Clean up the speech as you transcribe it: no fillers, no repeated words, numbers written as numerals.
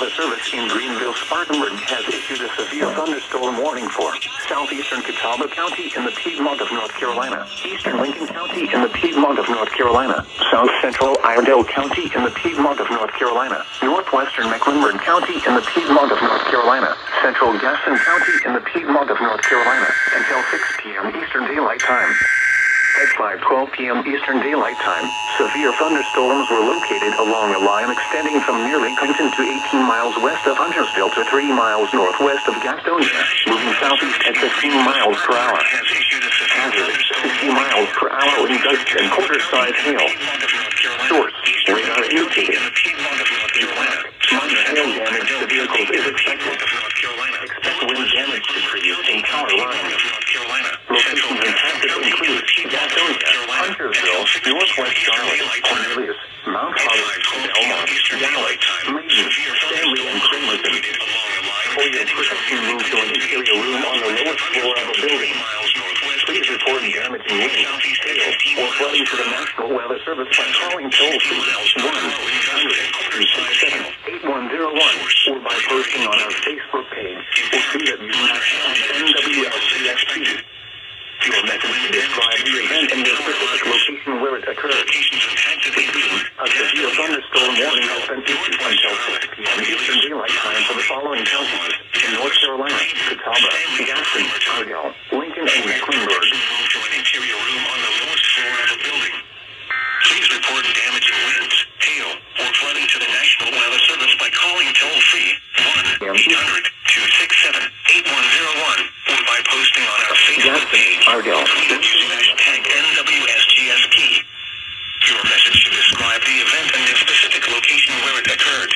Weather Service in Greenville, Spartanburg has issued a severe thunderstorm warning for southeastern Catawba County in the Piedmont of North Carolina, eastern Lincoln County in the Piedmont of North Carolina, south central Iredell County in the Piedmont of North Carolina, northwestern Mecklenburg County in the Piedmont of North Carolina, central Gaston County in the Piedmont of North Carolina, until 6 p.m. Eastern Daylight Time. At 5:12 p.m. Eastern Daylight Time, severe thunderstorms were located along a line extending from near Lincolnton to 18 miles west of Huntersville to 3 miles northwest of Gastonia, moving southeast at 15 miles per hour. Hazard, 60 miles per hour with gust and quarter-size hail. Source, radar indicated. Minor hail damage to vehicles is expected. Expect wind damage to trees and power lines. Locations impacted include Gastonia, Huntersville, Northwest Charlotte, Cornelius, Mount Holly, Belmont, Dallas, Maiden, Stanley, and Cramerton. For your protection, move to an interior room on the lowest floor of a building. Please report damaging wind, hail, or flooding to the National Weather Service by calling toll-free 1-800-267-8101 or by posting on our Facebook page or tweet at NWXC. Your message to describe the event and the specific location where it occurred. Repeating, a severe thunderstorm warning has been issued until 6 p.m. Eastern Daylight Time for the following counties: in North Carolina, Catawba, Gaston, Iredell, Lincoln, and Mecklenburg. Move to an interior room on the lowest floor of a building. Please report damaging winds, hail, or flooding to the National Weather Service by calling toll-free 1-800-267-8101 or by posting on our Facebook page or using #NWSGSP. Your message should describe the event and the specific location where it occurred.